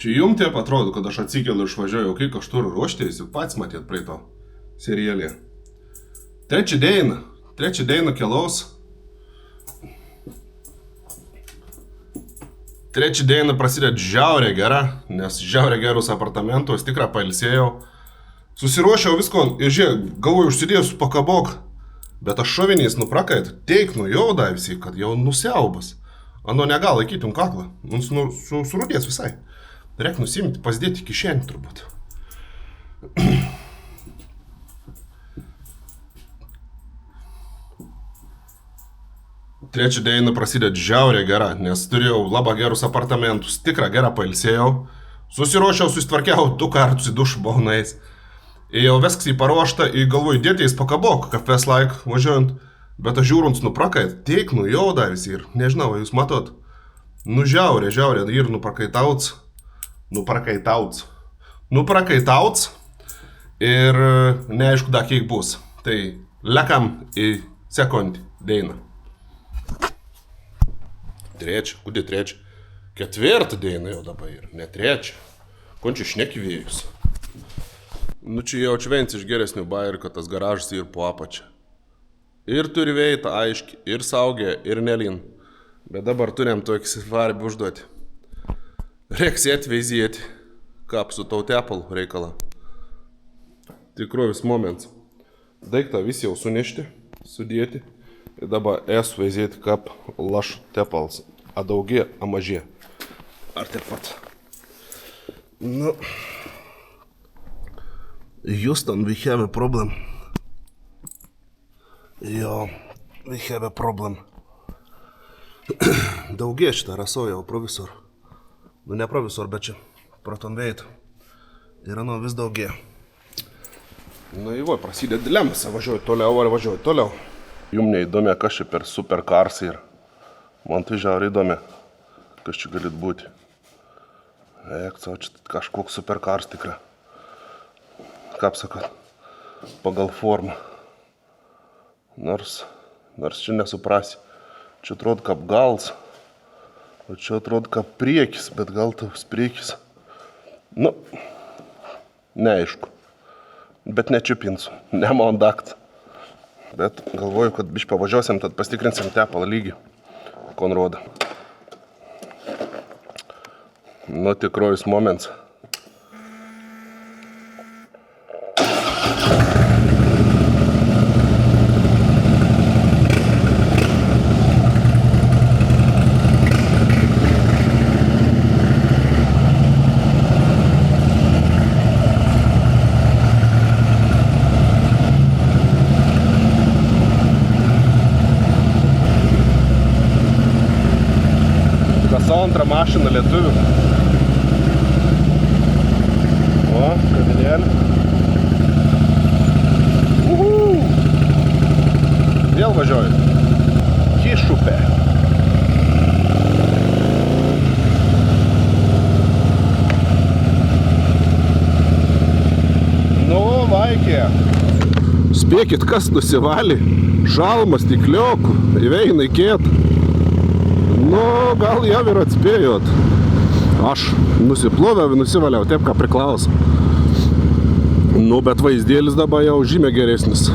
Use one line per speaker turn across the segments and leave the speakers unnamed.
Čia jums taip atrodo, kad aš atsikeliu ir išvažiuoju, kai kažkur ruoštėjus, juk pats matėt praeito serialį. Trečią dieną keliaus. Trečią dieną prasideda žiaurė gera, nes žiaurė gerus apartamentus, tikrą pailsėjau. Susiruošiau visko ir žiūrėk, galvoju, užsidėjus pakabok. Bet aš šovinys nuprakait, teik jau davisi, kad jau nusiaubas. Ano negal laikytum kaklą, surūdės visai. Reik nusimti, pasidėti kišenį turbūt. Trečią dieną prasideda žiaurė gera, nes turėjau labai gerus apartamentus, tikrą gerą pailsėjau. Susiruošiau, susitvarkiau 2 kartus į dušą baunais. Ėjau viskas į paruoštą, į galvoju dėtėjais pakabok, kafes laik važiuojant. Bet aš žiūrint nuprakait, teik jau davisi ir nežinau, jūs matot. Žiaurė ir nuprakaitauts ir neaišku da kiek bus. Tai lekam į sekundį dainą. Trečią. Ketvirtą dainą jau dabar ir ne trečią. Končiai šnekvėjus. Čia jau švents iš geresnių bairių, kad tas garažas ir po apačią. Ir turi veitą aiškiai, ir saugė, ir nelin. Bet dabar turėjom tokį svarbį užduoti. Reiks atveizėti, kaip su tau tepalų reikalą. Tikrovis moments. Daiktą visi jau sunešti, sudėti. Ir dabar esu veizėti, kaip laš tepals. A daugė, a mažė. Ar taip pat? Houston, we have a problem. Jo, we have a problem. Daugė šitą rasojau, profesor. Ne profesor, bet čia protonveit. Ir vis daugė. Įvo, prasideda dilemas, važiuoju toliau ar važiuoju toliau. Jums neįdomi, kas čia per supercars ir man tai žiauriai įdomi, kas čia galit būti. Eik, savo čia kažkoks supercars tikra. Kaip sakot, pagal formą. Nors čia nesuprasi. Čia atrodo kaip gals, o čia atrodo kaip priekis, bet gal tas priekis. Neaišku. Bet nečiupinsiu, nemondakt. Bet galvoju, kad biškai pavažiuosim, tad pastikrinsim tepalą lygį, kon rodo. Tikrojus moments. Antrą mašiną lietuvių. O, kavinėlį. Vėl važiuoju. Kišupė. Vaikė. Spėkit, kas nusivalė. Šalmas, stikliokų, įveina įkėt. Gal jau ir atspėjot. Aš nusiploviau ir nusivaliau, taip ką priklauso. Bet vaizdėlis dabar jau žymiai geresnis.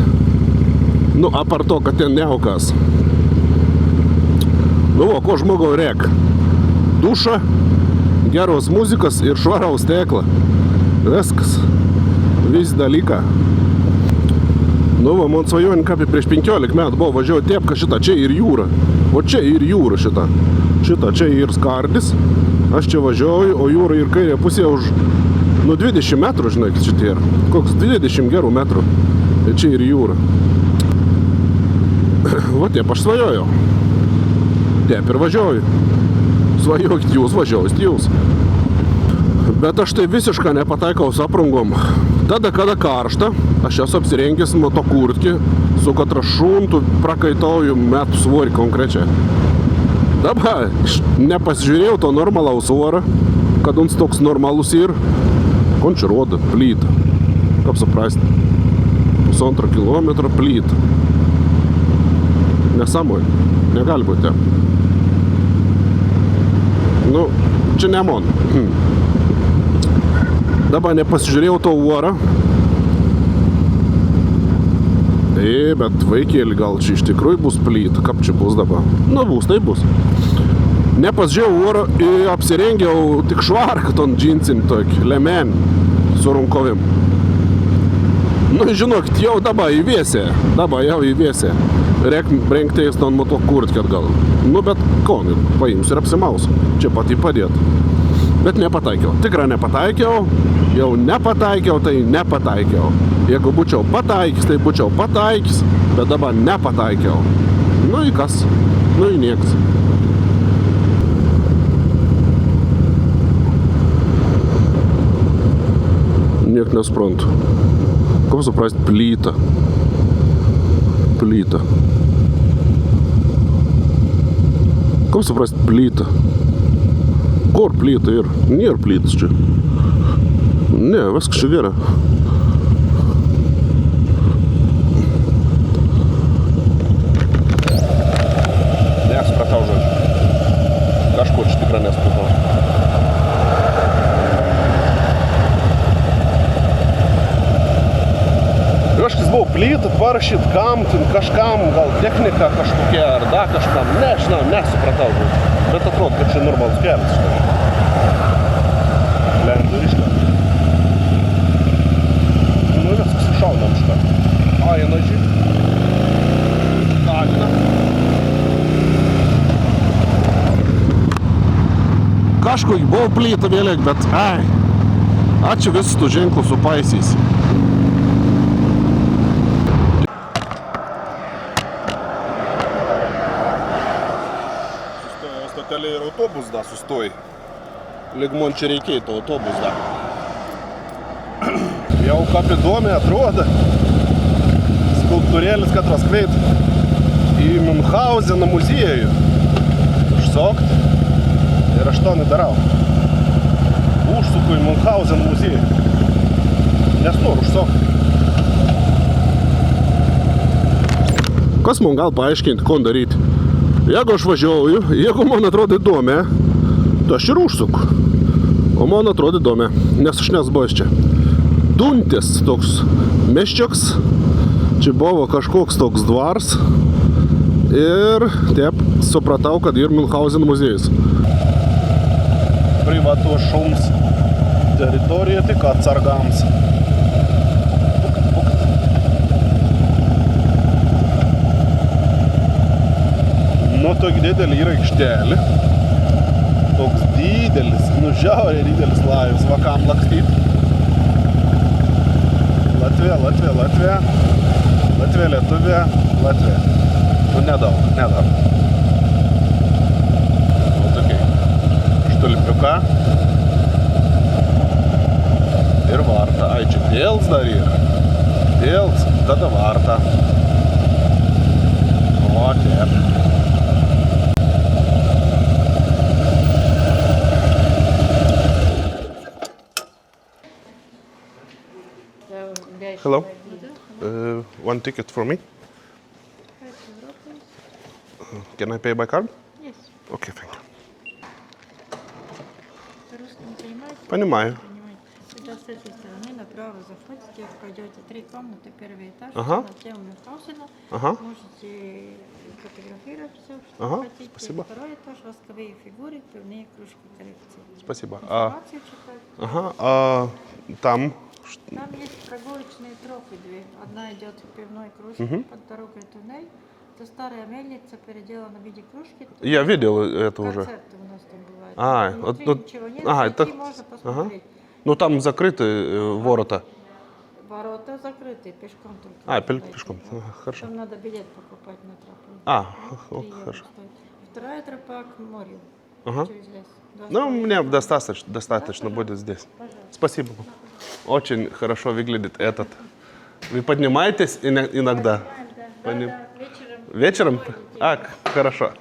Apart to, kad ten neaukas. Ko žmogau rek? Duša, geros muzikos ir švaraus tekla. Viskas. Visi dalyką. Man svajojant kaip prieš 15 metų buvo važiuoti tepka šitą, čia ir jūra. O čia ir jūra šitą. Šitą čia ir skardis. Aš čia važiuoju, o jūra ir kairė pusė už 20 metrų, žinai, kad šitie yra. Koks 20 gerų metrų. Ir čia ir jūra. Taip aš svajojau. Taip ir važiuoju. Svajokit jūs, važiuosit jūs. Bet aš tai visiškai nepataikau su aprangom. Tada, kada karšta, aš esu apsirengęs motokurtkį, su katrašuntu prakaitauju metų svorį konkrečiai. Dabar nepasižiūrėjau to normalaus svorą, kad uns toks normalus ir končia rodo plytą. Kaip suprasti? 1,5 kilometro plytą. Nesąmonė, negali būti. Čia ne man. Dabar nepasižiūrėjau to orą. Bet vaikėlį gal čia iš tikrųjų bus plyta, kaip čia bus dabar. Nu, bus, tai bus. Nepasižiūrėjau orą ir apsirengiau tik švarką ton džinsim tokį, lemen su runkovim. Nu, žinokit, jau dabar įvėsė, Reik brengteis ton moto kurtkę atgal. Nu, bet konį paimsiu ir apsimausiu. Čia pat įpadėt. Bet nepataikiau. Tikrai nepataikiau. Jau nepataikiau, tai nepataikiau. Jeigu būčiau pataikęs, tai būčiau pataikęs. Bet dabar nepataikiau. Nu, į kas? Nu, į nieks. Niek nesprantu. Kaip suprast plytą? Kaip suprast plytą? Kur plyta ir? Nėra plytas čia. Ne, viskas čia gerai. Nesupratau žodžiu. Kažkur čia tikrai nesupratau. Kažkas buvo plyta, parašyt kam, kažkam, gal technika kažkokia ar da kažkam. Nežinau, nesupratau. Bet atrodo, kad čia normalus kelias. Lendu ryšką. Nu, viskas išaunam šitą. Aina žyt. Kagina. Kažkokį buvo plyta vėliek, bet ačiū visus tų ženklų supaisys. Ir autobus da sustoj. Lyg man čia reikėjo to autobus da. Jau kaip įdomiai atrodo. Skulptūrėlis, kad raskveit į Münchauzeno muziejų. Užsukt. Ir aš to nedarau. Užsuku į Münchauzeno muziejų. Nes noriu užsukt. Kas man gal paaiškinti, ko daryti? Jeigu aš važiuoju, jeigu man atrodo įdomi, tai aš ir užsuku. O man atrodo įdomi, nes aš nesbuvęs čia. Duntis toks miščiuks, čia buvo kažkoks toks dvars ir taip supratau, kad ir Münchauzeno muziejus. Privatus šums teritorija tik atsargams. Nu, tokia didelė yra aikštelė. Toks didelis, nu žiauriai didelis lajus vakam lakstyt. Latvija. Latvija, Lietuvė, Latvija. Nu, nedaug. O tokiai. Štulpiuka. Ir varta. Ai, čia dėls dar yra. Dėls, tada varta. O, taip. Hello. One ticket for me. Can I pay by card?
Yes.
Okay, thank you.
По-русски не понимаете?
Понимаю.
Сюда с этой стороны направо заходите, пройдете 3 комнаты, первый этаж,
Ага.
на тему Мюнхгаузена.
Ага.
Можете фотографировать все, что
Ага,
хотите.
спасибо.
Второй этаж, восковые фигуры, пивные кружки, коллекции.
Спасибо.
Информацию читать.
Ага, там?
Там есть прогулочные тропы две. Одна идет к пивной кружке, под дорогой туннель. Это старая мельница, переделана в виде кружки.
Я видел это уже.
Концерты у нас там бывают.
А,
Внутри
вот-
ничего нет,
ага,
зайти
это-
можно посмотреть.
Ну, там закрыты ворота.
Ворота закрыты, пешком только.
А,
пройти,
пешком.
да.
Ага, хорошо.
Там надо билет покупать на тропу.
А,
3 евро
хорошо.
стоит. Вторая тропа к морю,
Ага.
через лес.
Ну, мне достаточно будет здесь.
Пожалуйста.
Спасибо. Очень хорошо выглядит этот. Вы поднимаетесь иногда?
Да,
Поним-
да, вечером.
Вечером?
приходите.
А, хорошо.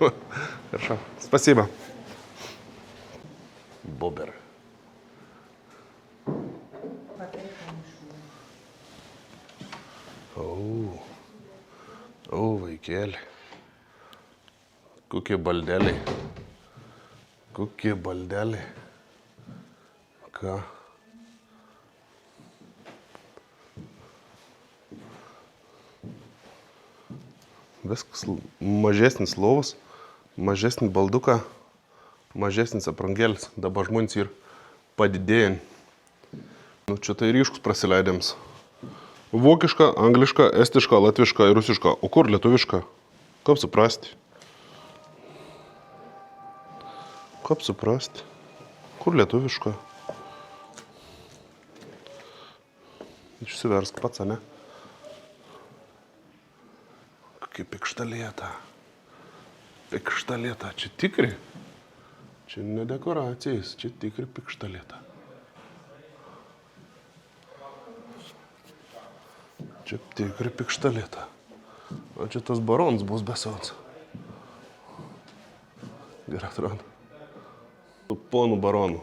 Хорошо. Спасибо. Бобер. О, vaikėlį. Kokie baldeliai. Kokie baldeliai. Ką? Viskas mažesnis lovas, mažesnis balduką, mažesnis aprangėlis. Dabar žmonės ir padidėjant. Nu, čia tai ryškus prasileidėms. Vokiška, angliška, estiška, latviška ir rusiška. O kur lietuviška? Kaip suprasti? Kaip suprasti? Kur lietuviška? Išsiversk pats, ne? Kokia pikštalėta. Pikštalėta. Čia tikri? Čia ne dekoracijas, čia tikri pikštalėta. Čia tikri pikštalėta. O čia tas barons bus besauts. Gerai atrodo. Su ponu baronu.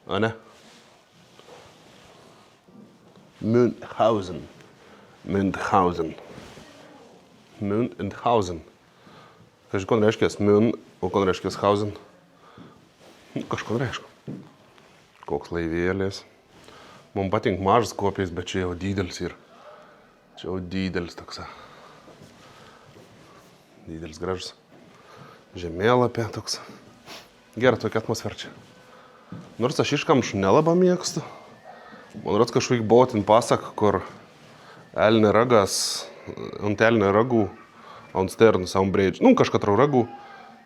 A ne? Münchhausen. Münchhausen. Münchhausen. Kažkon reiškės Mün, o kon reiškės Hausen. Kažkon reiškia. Koks laivėlės. Man patink mažas kopijas, bet čia jau didelis ir. Čia jau didelis toks. Didelis gražus. Žemėlapė toks. Gerai tokia atmosfera čia. Nors aš iškamšų nelabai mėgstu. Man rods kažkaip buvo ten pasak, kur elnė ragas, ant elnė ragų, ant sternus, ant breidžių. Nu, kažkatrau ragų,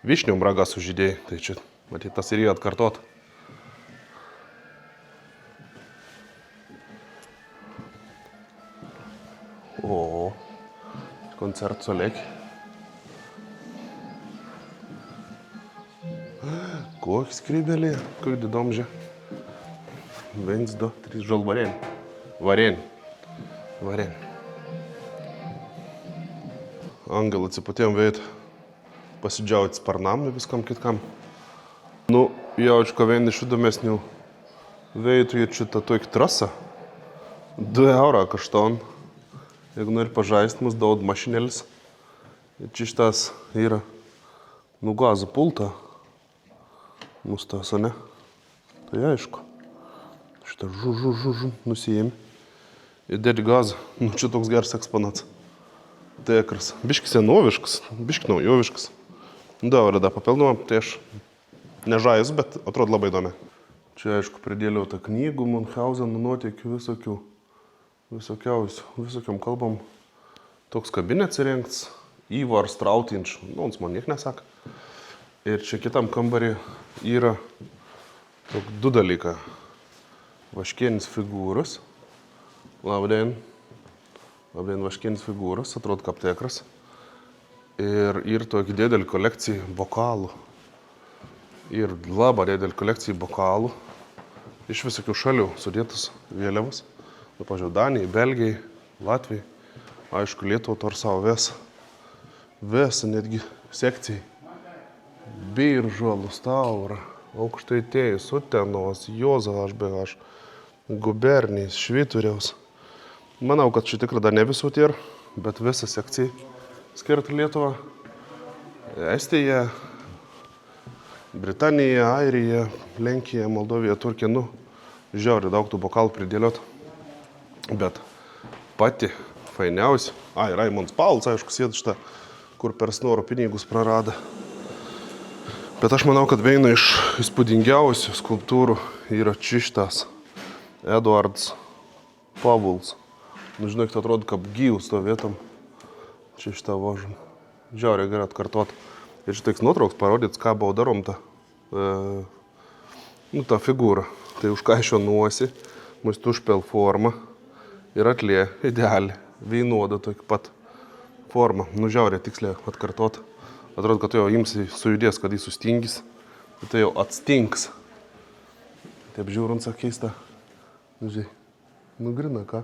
višniom ragas sužydėjai. Tai čia, matyt, tas ir jį atkartot. O, koncert solėki. Kokį skrybelį, kokį didomžė. 1, 2, 3, žal varien. Varien. Varien. Ангел atsipatėm veit pasidžiauti sparnam ir viskam kitkam. Nu, jaučko vien iš įdomesnių veitų ir šitą tokį trasą. 2 eurą kašton. Jeigu nori pažaist, mus daud mašinėlis. Ir čia šitas yra gazų pulta. Mustas, o ne? Tai aišku. Šitą žu, nusijėmi. Ir dedi gazą. Nu, čia toks geras eksponats. Tekras. Biški senoviškas, biški naujoviškas. Daurė da papildoma, tai aš nežajus, bet atrodo labai įdomi. Čia, aišku, pridėliau tą knygų, Münchhausen nuotykių visokiom kalbom. Toks kabinets įrengts, Ivar Strautinč, nu, man niek nesaka. Ir čia kitam kambarį yra 2 dalykai. Vaškienis figūras. Labdien. Labdien, vaškienis figūras, atrodo kaip tekras. Ir tokį didelį kolekciją bokalų. Ir labai didelį kolekciją bokalų. Iš visokių šalių sudėtas vėliavas. Nu, pažiūrėjau, Danijai, Belgijai, Latvijai. Aišku, Lietuva torsavo vėsą netgi sekcijai. Biržuolų, Staurą, Aukštaitėjus, Utenos, Jozo HBH, Gubernijos, Švyturiaus. Manau, kad čia tikrai dar ne visų tier, bet visą sekciją skirtą Lietuvą. Estija, Britanija, Airija, Lenkija, Moldovija, Turkija. Nu, žiauriai daug tų bokalų pridėliot. Bet pati fainiausia. Raimondas Pauls, aišku, sėda šitą, kur per snoro pinigus prarada. Bet aš manau, kad viena iš įspūdingiausių skulptūrų yra šitas Eduardas Pavuls. Nu, žinai, tai atrodo, kaip gyvus to vietom. Čia šitą vožam. Žiauriai gerai atkartot. Ir šitaiks nuotrauks parodyts, ką buvo darom tą figūrą. Tai užkaišio nuosi, mus tušpel formą ir atlie idealiai, vienodą tokį pat formą. Nu, žiauriai tiksliai atkartot. Atrodo, kad tai jau imsi sujudės, kad jis sustingis. Tai jau atstings. Taip žiūrint, keista. Nu, žiūrėk. Nu, grina, ką?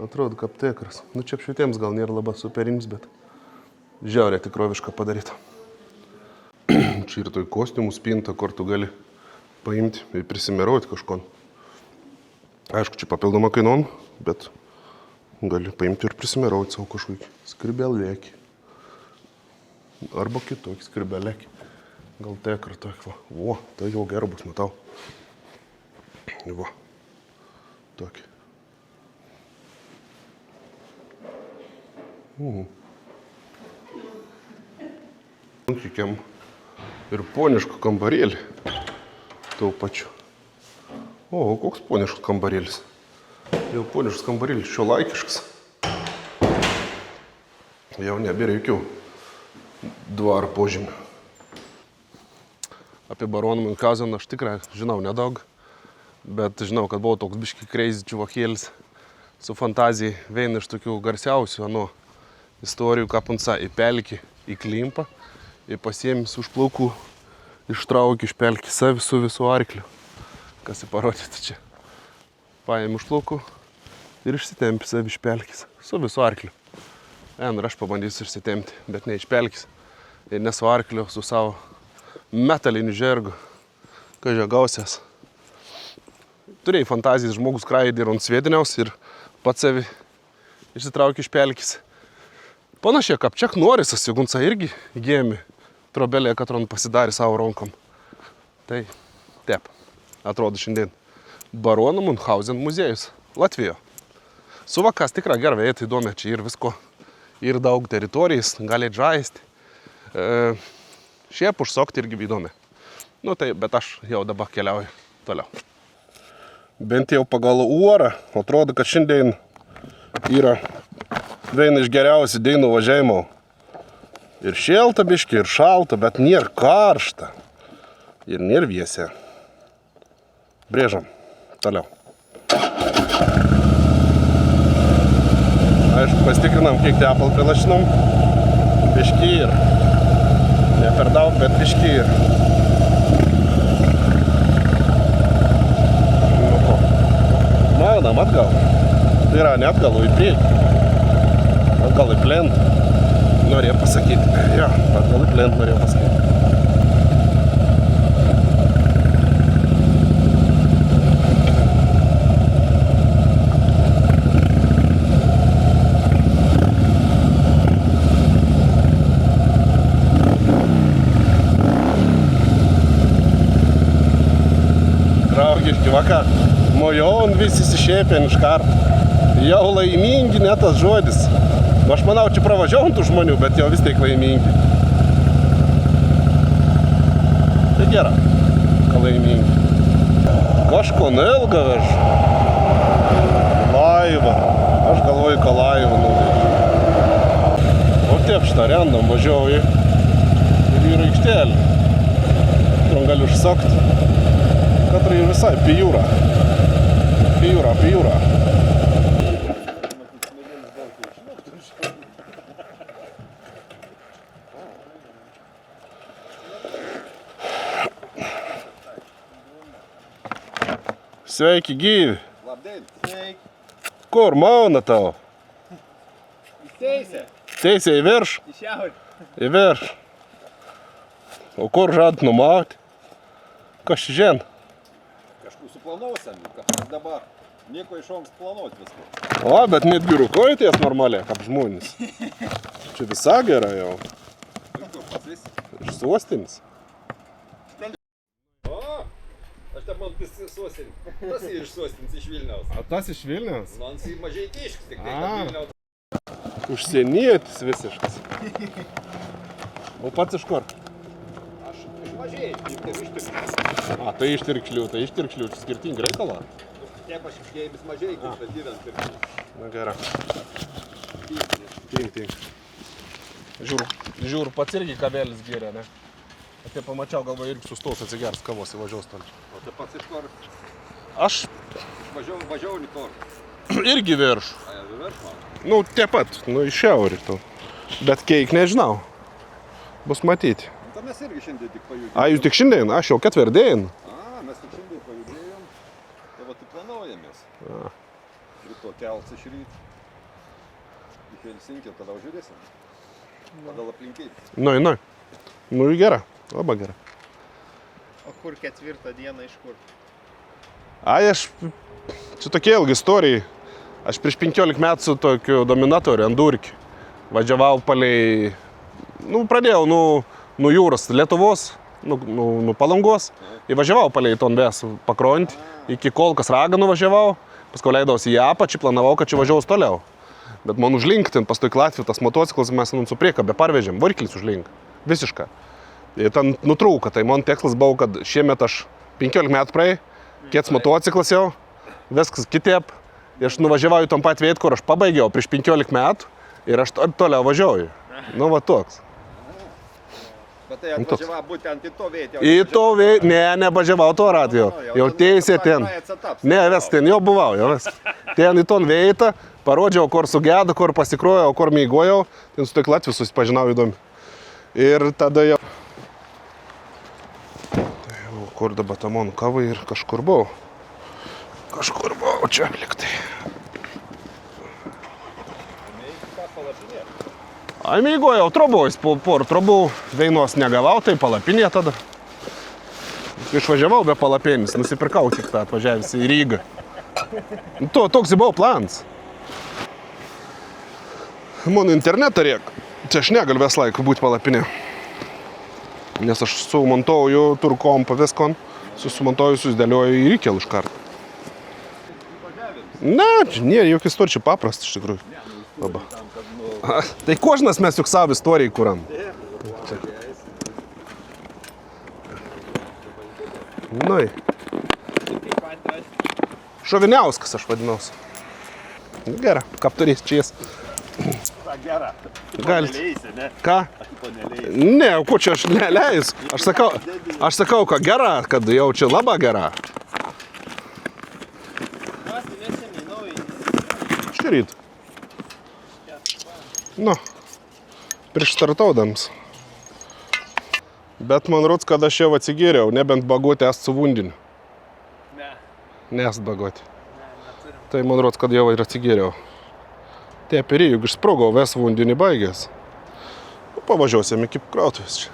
Atrodo, kaip tekras. Nu, čia apšvietėms gal nėra labai superims, bet žiauriai tikrovišką padaryta. Čia ir toj kostiumų spinta, kur tu gali paimti ir prisimirauti kažkon. Aišku, čia papildoma kainon, bet gali paimti ir prisimirauti savo kažkokį skribelėkį. Arba kitokį skribelėkį. Gal tekrą tokį, va. O, tai jau gerai bus, matau. Va. Tokį. Kikiam ir ponišką kambarėlį. Tuo pačiu. O, koks poniškas kambarėlis. Jau poniškas kambarėlis, šiuolaikiškas. Jau nebėra jokių dvarų požymių. Apie baroną Miunchauseną aš tikrai žinau nedaug, bet žinau, kad buvo toks biški crazy čuvakėlis su fantazija, viena iš tokių garsiausių istorijų, ką punca į pelkį įklimpa ir pasiėmis už plaukų, ištraukė iš pelkį savi su visu arkliu. Kas įparodyti čia. Paėmė už plaukų ir išsitempė savi iš pelkis su visu arkliu. Ir aš pabandysiu išsitempti, bet ne iš pelkis. Ir ne su arkliu, su savo metaliniu žergu. Kažia gausias. Turėjai fantazijas, žmogus kraidė ir ant sviediniaus ir pats savi išsitraukė iš pelkis. Panašiai, kaip Ček Norisas, Gunca irgi įgėmė trobelėje, kad ron pasidarė savo rankom. Tai taip, atrodo šiandien Barono Miunchausen muziejus Latvijoje. Suvakas tikrai gerą vietą įdomi, čia ir visko, ir daug teritorijas, gali žaisti. Šiaip užsokti irgi įdomi. Nu tai, bet aš jau dabar keliauju toliau. Bent jau pagal orą, atrodo, kad šiandien yra viena iš geriausių dienų važiavimo. Ir šilta biški, ir šalta, bet nėra karšta. Ir nėra vėsia. Brėžam toliau. Aišku, pasitikrinam, kiek tepalų prilašinom. Biški ir. Ne per daug, bet biški ir. Nu ko. Maunam atgal. Tai yra ne atgal, o į priekį. Atgal į plentą. Norėjau pasakyti. Jo, atgal į plentą norėjau pasakyti. Vakar, mojon visi išsišėpė iš karto. Jau laimingi, ne tas žodis. Aš manau, čia pravažiavom tų žmonių, bet jau vis tiek laimingi. Tai gera, kad laimingi. Kažko neilga vež. Laiva. Aš galvoju, kad laiva nuvež. O taip štarendam važiuoju į vyro aikštelį. Trum galiu užsakti. Который visai пиюра. Пиюра. Sveiki, gyvi.
Labdien. Sveiki.
Kur mauna tau?
Teisė.
Teisė į virš?
Į šiaurę.
Į virš. O kur žadat numauti? Kas čia žen?
Suplanuosim, kad dabar nieko iš anksto planuoti viską.
O, bet netgi rūkojatės normaliai, kaip žmonės. Čia visa gera jau. Iš sostinės.
O, aš tam man sostinė. Tas iš sostinės, iš Vilniaus.
A tas iš Vilniaus?
Man jis mažeikiškas, tik tai kad Vilniaus.
Užsienietis visiškas. O pats iš kur?
Aš iš Mažeikių, tik iš Tirkšlių.
A, tai iš Tirkšlių, čia skirtingi reikalą.
Taip aš iškėjimis Mažeikių, bet gyvent Tirkšlių.
Na gerai. Tink. Žiūr, pats irgi kavelis geria, ne? Aš tai pamačiau, galvoju, irgi sustos atsigers kavos įvažiaus toli.
O tai pats iš kur?
Aš
Važiavau į kur.
irgi virš.
A, jau virš man?
Nu, taip pat, iš šiaurį tu. Bet keik nežinau. Bus matyti.
Tai mes irgi šiandien tik pajudėjom.
A, jūs tik šiandien? Aš jau ketvirtdien.
A, mes tik šiandien pajudėjom. Tai va, tik planuojamės. Ryto kelts iš ryt. Į Helsinkį, tada žiūrėsim. Pagal aplinkybės.
Nu, gera. Labai gera.
O kur ketvirtą dieną iš kur?
Čia tokia ilga istorija. Aš prieš 15 metų su tokiu dominatoriu Endurkiu važiavau palei, pradėjau nuo jūros Lietuvos, nuo Palangos, ir važiavau palei Tonbės pakrantį, iki Kolkas Raganų važiavau, paskui leidausi į apačią, planavau, kad čia važiaus toliau. Bet man užlink ten pastoik Latvijų tas motociklas, mes su priekabę parvežėm, variklis užlink, visišką. Ir ten nutrūko, tai man tikslas buvo, kad šiemet aš 15 metų praėjau, kits motociklas jau, viskas kitaip. Ir aš nuvažiavau į tom pat vietą, kur aš pabaigiau prieš 15 metų ir aš toliau važiuoju. Nu, va toks.
Bet tai atvažiavau būtent į to vietą.
Į to vietą, nevažiavau to radijo. Jau teisė ten. Ne, vis ten jau buvau, jau vis. Ten į ton vietą, parodžiau, kur sugėdo, kur pasikrojau, kur mėgojau. Ten su tik Latviu susipažinau įdomi. Ir tada jau... Kur dabar tamonų kava ir kažkur buvau. Kažkur buvau čia liktai. A mėgojau trobojus, porą trobų, veinos negavau, tai palapinė tada. Išvažiavau be palapėnis, nusipirkau tik tą atvažiavęs į Rygą. Toks buvo plans. Mano internetą reik, čia aš negaliu vis laiku būti palapinė. Nes aš sumontuoju turkompą viskon, sumontuoju, susidėlioju į Rykelų iš karto. Ne, nėra jokių istorijų, čia paprasta iš tikrųjų. Laba. Tai kožnas mes juk savo istorijai kuram. Nui. Šoviniauskas aš vadinausi. Gera, kapturys čia jis.
Gera.
Galit. Ką? Ne, ko čia aš neleis. Aš sakau, ką gera, kad jau čia labai gera. Štyryt. Nu, prieš startaudams. Bet man rods, kad aš jau atsigėriau, nebent bagoti est su vundiniu. Ne. Nest bagoti. Ne, tai man rods, kad jau ir atsigėriau. Tie perėjų, juk išsprogau, ves vundinį baigęs. Pavažiuosim iki krautuvės čia.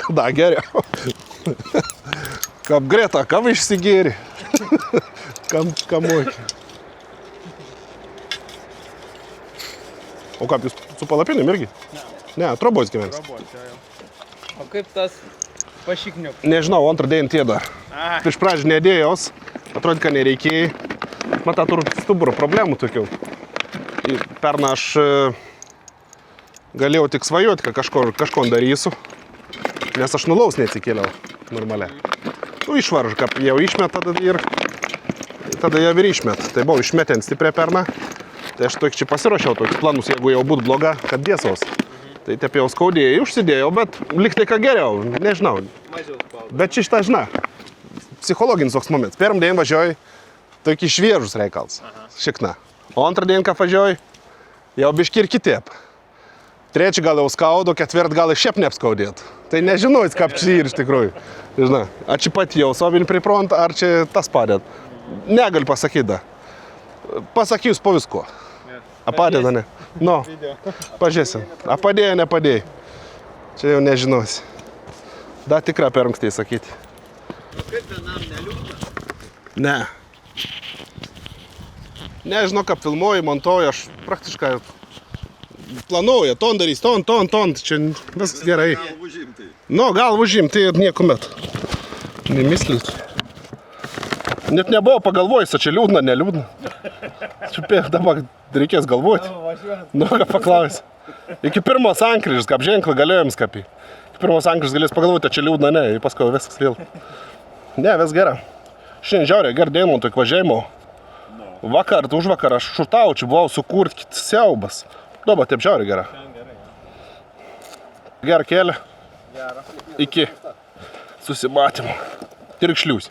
Kada geriau. Kap greta, kam išsigėri. Kam mokė. O kaip, jūs su palapinėm irgi? Ne, trobojus gyvens.
O kaip tas pašikniuk?
Nežinau, antrą dieną tie dar. Iš pradžių nedėjos, atrodė, kad nereikėjai. Man tą turiu stuburo problemų tokių. Pernai aš galėjau tik svajoti, kad kažko darysiu, nes aš nulaus neatsikėliau normaliai. Nu, išvaržu, kad jau išmet tada jau ir išmet. Tai buvau išmetę stipriai pernai. Tai aš tokį čia pasiruošiau tokius planus, jeigu jau būtų bloga, kad dėsaus. Tai taip jau skaudėjai, užsidėjau, bet liktai ką geriau, nežinau. Bet čia šitą žinai, psichologinis toks momentas. Pirmą dieną važiuoju, tokį šviežus reikals, šikna. O antrą dieną, ką važiuoju, jau biški ir kitaip. Trečią gal jau skaudu, ketvirtą gal ir šiaip neapskaudėt. Tai nežinojus, kaip čia ir iš tikrųjų. Žinai, ar čia pat jau savinį pripront, ar čia tas padėt. Negaliu pasakyti da. Pasakysiu po visko. A padeda, ne? Nu, pažiūrėsim. A padėjo, nepadėjo. Čia jau nežinosi. Da tikra per ankstiai sakyti.
Kaip vienam neliūdna?
Ne. Nežinau, kaip filmuoju, montuoju, aš praktiškai planuoju, ton darys, ton, čia viskas gerai.
Gal užimti.
Nu, gal užimti ir niekuomet. Nemyslit. Net nebuvo pagalvojus, čia liūdna, neliūdna. Čiupė, dabar reikės galvoti. Nu, ką paklausė. Iki pirmos sankryžos, kaip ženklą galėjom skapį. Iki pirmos sankryžos galės pagalvoti, čia liūdna, ne, ir paskui viskas vėl. Ne, vis gera. Šiandien žiauriai ger dienų tokį važiavimo. Vakar, už vakar aš šutau, čia buvau sukurt siaubas. Dabar taip žiauriai gera. Gerą kelią. Iki susimatymų. Tirkšlius.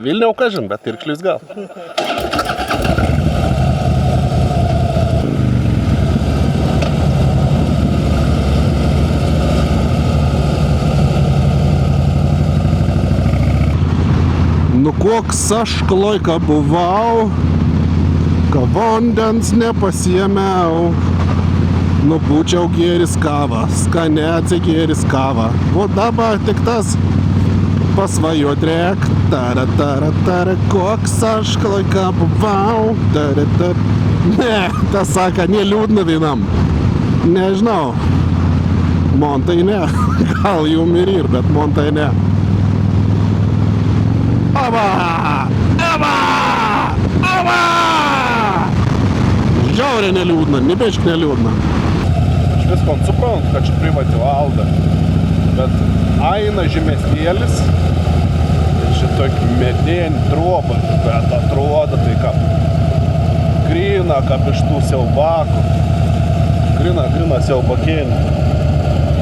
Vilniau kažin, bet tirkšlius gal. Nu koks aš klojka buvau, ka vandens nepasiėmiau. Nupūčiau gėris kavą, skane atsigėris kavą. O dabar tik tas pasvajot reik. Tara, tara, tara, koks aš klojka buvau. Tara, tara. Ne, tas saka, neliūdna vienam. Nežinau. Man tai ne. Gal jum ir, bet man tai ne. Aba! Aba! Aba! Žiauriai neliūdna, nebišk neliūdna. visko suprantu, kad čia privati valda. Bet Aina žemestėlis ir šitokį medinį trobą, bet atrodo tai kaip grina, kaip iš tų siaubakų. Grina siaubakėnį.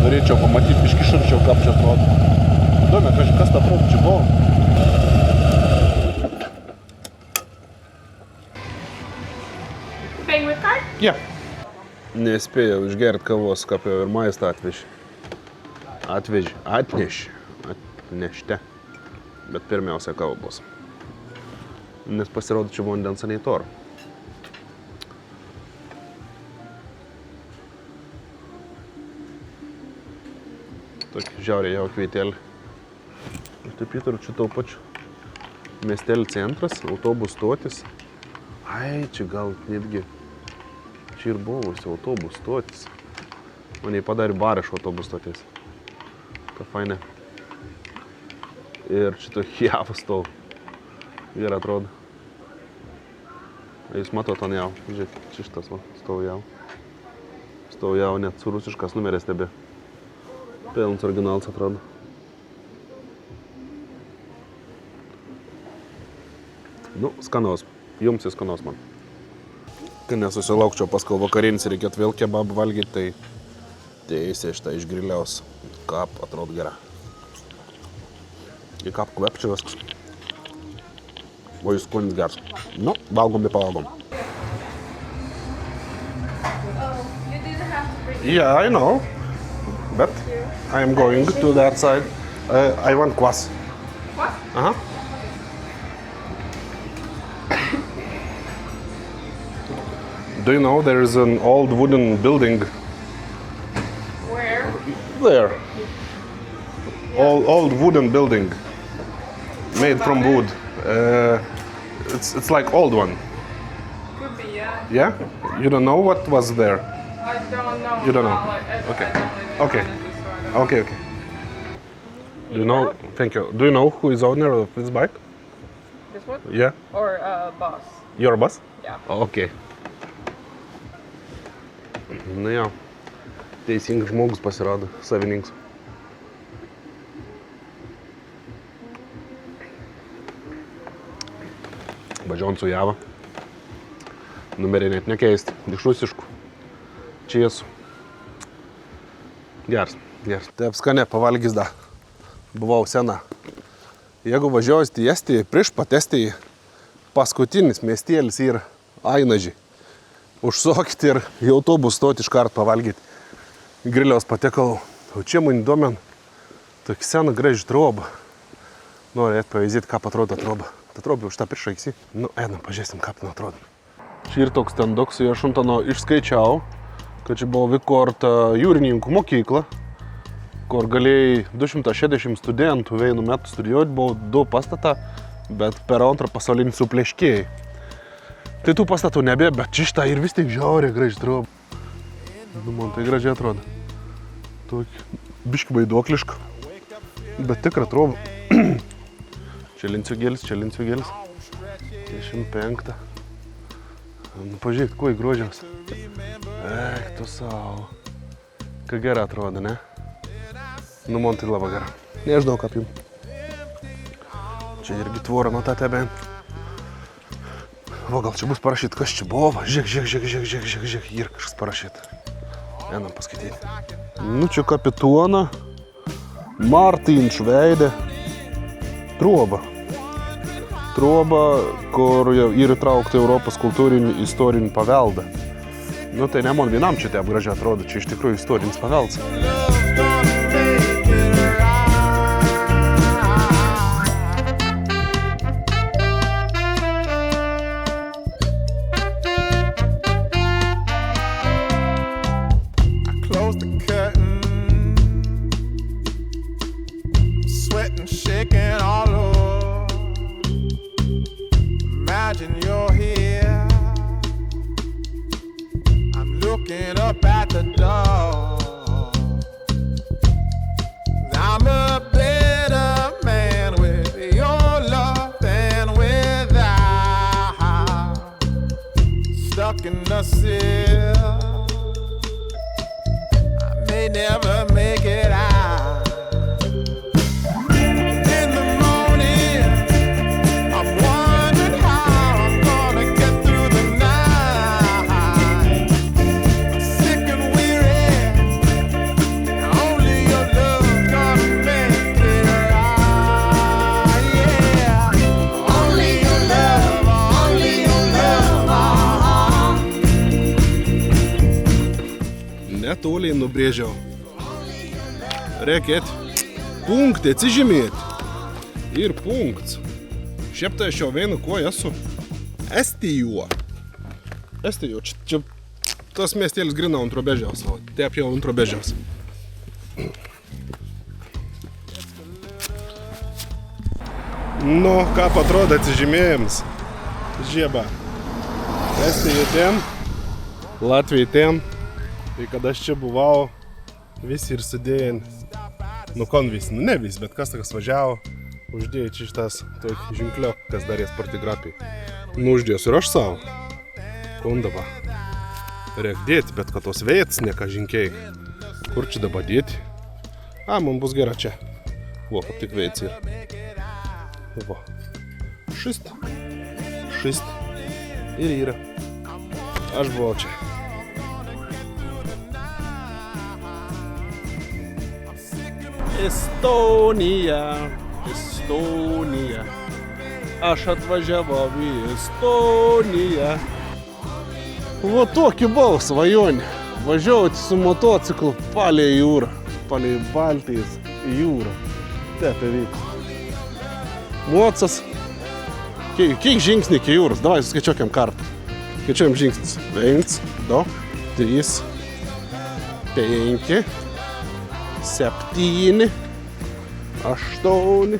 Norėčiau pamatyti biškį šarčiau, kaip čia atrodo. Įdomi, kas ta atrodo čia buvo.
Paying with card?
Yeah. Nespėjau išgerti kavos, kaip jau ir maistą atnešti. Bet pirmiausia kalbos. Nes pasirodo čia vandens sanitor. Tokį žiauriai jau kvietėlį. Ir taip įtariu, čia tau pačiu miestelį centras, autobus stotis. Ai, čia gal netgi čia ir buvusi autobus stotis. O nei padarė barą iš autobus stotis. Ta fainė. Ir šito javas stau. Gerai atrodo. Jūs matot ant jau. Žiūrėk, čia šitas va, stau jau. Stau jau net su rusiškas numeris stebi. Pilnas originalas atrodo. Nu, skanos. Jums jis skanos man. Kai nesusilaukčiau paskui vakarinis reikėtų vėl kebabą valgyti, tai teisė šitą išgriliaus. Kap atrodo gerai. Į kap kvepčia viskas. O jis skonis geras. Nu, valgom bei pavalgom. Yeah, I know. But I am going to that side. I want kvass.
Kvass?
Uh-huh. Do you know there is an old wooden building
Where?
there? Old wooden building made from wood. It's like old one.
Could be, yeah.
Yeah? You don't know what was there?
I don't know.
You don't know?
Okay.
Okay. Okay. Do you know? Thank you. Do you know who is owner of this bike?
This one?
Yeah.
Or boss?
Your boss?
Yeah.
Okay. Nu jo, teisingas žmogus pasirodo, savininkas. Važiuojant su Java. Numerį net nekeisti, iš rusiškų. Čia esu. Geras. Taip skanė pavalgys da. Buvau sena. Jeigu važiuosit į Estiją, prieš pat Estiją, paskutinis miestėlis yra Ainaži. Užsokit ir į autobus stoti iškart pavalgyti. Griliaus patekalų. O čia man įdomen tokį seną gražį trobą. Noriu pavyzdyti, kaip atrodo troba. Ta troba už tą prišaiksi. Nu, einam, pažiūrėsim, kaip ten atrodo. Čia ir toks tendoks, aš Antano išskaičiau, kad čia buvo Vikorta jūrininkų mokykla, kur galėjai 260 studentų vienu metu studijuoti, buvo 2 pastatą, bet per antrą pasaulinį supleškėjai. Tai tų pastatų nebė, bet šitą ir vis tik žiauriai graži troba. Nu, man tai gražiai atrodo. Tokį biškį vaiduoklišką, bet tikrą trobą. Čia linciugėlis. 25. Nu, pažiūrėk, kuo įgrožiaus. Eik, tu savo. Ką gerai atrodo, ne? Nu, man tai labai gerai. Nežinau, kaip jums. Čia irgi tvora nuo tą tebent. O, gal čia bus parašyti, kas čia buvo. Žiūrėk, ir kažkas parašyti. Einam paskaityti. Nu, čia kapituona Martin Šveidė troba. Troba, kur jau yra įtraukta Europos kultūrinį istorinį paveldą. Nu, tai ne man vienam čia taip gražiai atrodo, čia iš tikrųjų istorinis paveldas. nubrėžiau. Reikėt punktį atsižymėti. Ir punkts. Šiaip tai aš jau veinu, kuo esu. Estijuo. Čia tas miestėlis grina ant rubežiaus. Taip jau ant rubežiaus. Nu, ką atrodo atsižymėjams. Žieba. Estija ten, Latvija ten. Tai kada aš čia buvau, visi ir sudėjai. Nu, kon visi, nu ne visi, bet kas važiavo. Uždėjai čia šitas tokį žinklių, kas darė sportigrafijai. Nu, uždėjus ir aš savo. Kon dabar. Reik dėti, bet kad tos vėjas ne ką žinkiai. Kur čia dabar dėti? Man bus gera čia. Vo, kaip tik vėjas yra. Vo. Šist. Ir yra. Aš buvau čia. Estonija. Aš atvažiavau į Estoniją. Va tokį buvau svajonį. Važiuoti su motociklu palei jūrą. Palei Baltijos jūrą. Taip įvyks. Mocas. Kiek žingsnių iki jūros? Davai suskaičiuokiam kartą. Skaičiuojam žingsnis. 1, 2, 3, 5, 7, 8.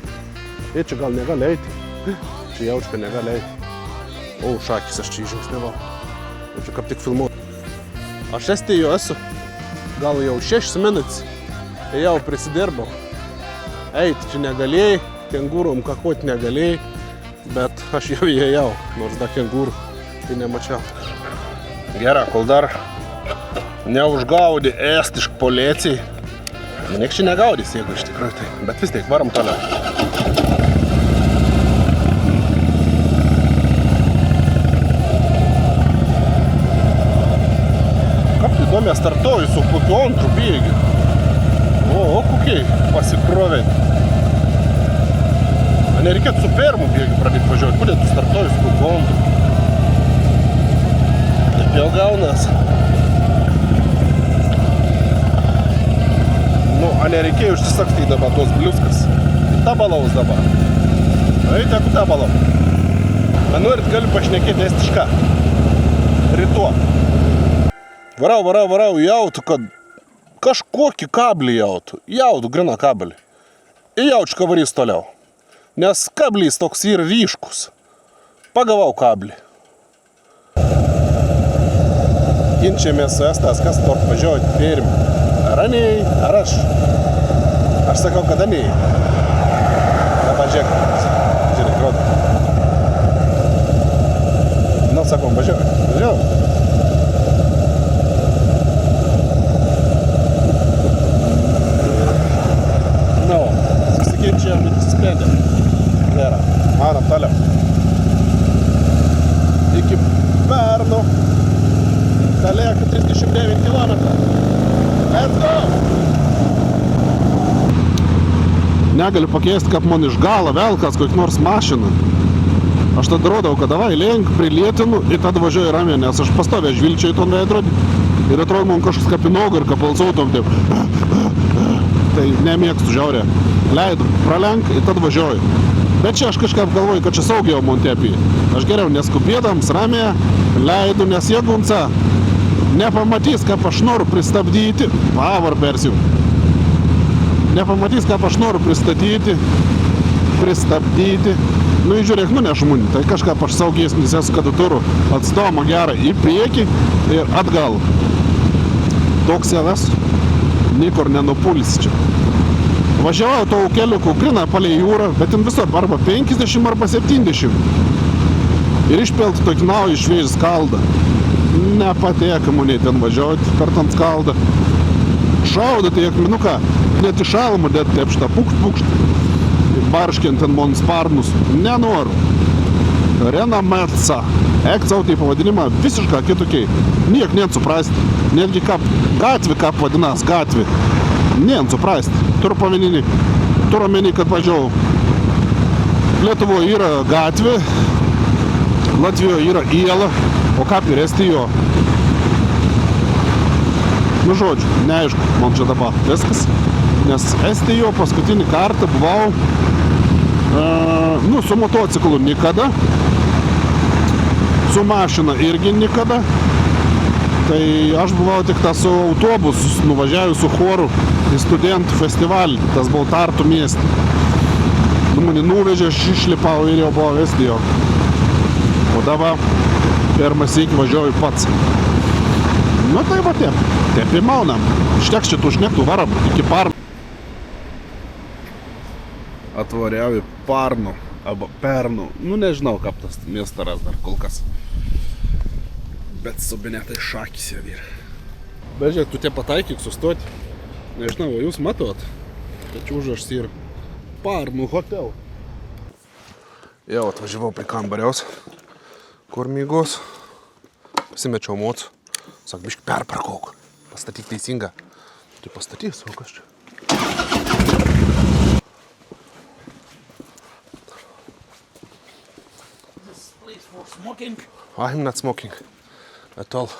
Ir čia gal negali eiti. Čia jaučka negali eiti. O, šakis, aš čia žingsniavau. Čia kaip tik filmuoju. Aš Estijoje esu. Gal jau 6 minutės. Jau prisidirbau. Eiti čia negalėjai. Kengūrom kakoti negalėjai. Bet aš jau įėjau. Nors da kengūrų tai nemačiau. Gera, kol dar neužgaudė estišk policijai. Niek čia negaudys, jeigu iš tikrųjų tai. Bet vis tiek varom toliau. Kaip įdomiai startuoju su kokiu antru bėgiu. O, kokiai pasikrovėt. Nereikėtų su pirmu bėgiu pradėti važiuoti. Kodėl tu startuoji su kokiu antru? Taip jau gaunas. Nu, a nereikėjo užsisakstyti dabar tos bliuskas. Tabalaus dabar. Eite, ku tabalau. Norit, galiu pašnekėti estišką. Rytuo. Varau jautų, kad kažkokį kablį jautų. Jautų grina kablį. Ir jaučiu kavarys toliau. Nes kablys toks yra ryškus. Pagavau kablį. Ginčiamės su estas, kas tort važiuoti pirmi. Ar anėjai, ar aš? Aš sakau, kad anėjai. Dabar žiūrėk, rodo. Nu, sakom, važiuoju. Nu, susiginčiam ir sprendėm. Gera, manom toliau. Iki Berno. Lieka 39 km. Let's go! Negaliu pakeisti, kaip man iš galo velkas kokį nors mašiną. Aš tada rodau, kad davai lenk, prilietinu ir tada važiuoju ramiai, nes aš pastovę žvilčiau į ton veidrodį. Ir atrodo, man kažkas kapinogų ir kapalsautom taip. Tai nemėgstu žiaurė. Leidu, pralenk ir tada važiuoju. Bet čia aš kažkaip galvoju, kad čia saugiau Montepį. Aš geriau neskubėdams, ramiai, leidu, nes jėgunca nepamatys, kaip aš noriu pristabdyti. Pavarpersiu. Nepamatys, kaip aš noriu pristabdyti. Nu, žiūrėk, nešmunį. Tai kažkaip aš saugesnis esu, kad turiu atstovą gerą į priekį ir atgal. Toks savęs niekur nenupulsi čia. Važiavau to keliuku grina palei jūrą, bet ten visur arba 50 arba 70. Ir išpilti tokį naują šviežį skaldą. Nepatėka man ten važiuoti per tą skaldą. Šaudo tai akmenuką, net į šalmą dėt taip šitą pukšt. Barškint ten man sparnus. Nenoriu. Renametsa. Ekcau tai pavadinimą visiškai kitokiai. Niek nesuprasti. Netgi kaip gatvė, kaip vadinas gatvė. Nesuprasti. Turiu omeny, kad važiavau. Lietuvoje yra gatvė, Latvijoje yra iela, o kaip ir Estijoje. Nu, žodžiu, neaišku, man čia dabar viskas. Nes Estijoje paskutinį kartą buvau, su motociklu nikada, su mašina irgi nikada. Tai aš buvau tik tą su autobusu, nuvažiavau su choru į studentų festivalį, tas buvo Tartu mieste. Mane nuvežė, aš išlipau ir jau buvo Estijoje. O dabar pirmą sykį važiuoju pats. Nu tai va taip įmaunam. Išteks šitų šnektų, varam iki Parno. Atvariau į Parno, arba Perno. Nu nežinau, kaip tas miestaras dar kol kas. Bet subinetai šakis jau yra. Bet žiūrėk, tu tie pataikyk sustoti. Nežinau, jūs matot, kad užrašas yra Parno hotel. Jau atvažiavau prie kambariaus, kur mygos. Pasimečiau mocų. Sak, biškį perparkauk. Pastatyk teisingą. Tai pastatys, o kas čia?
This place for smoking.
I'm not smoking at all.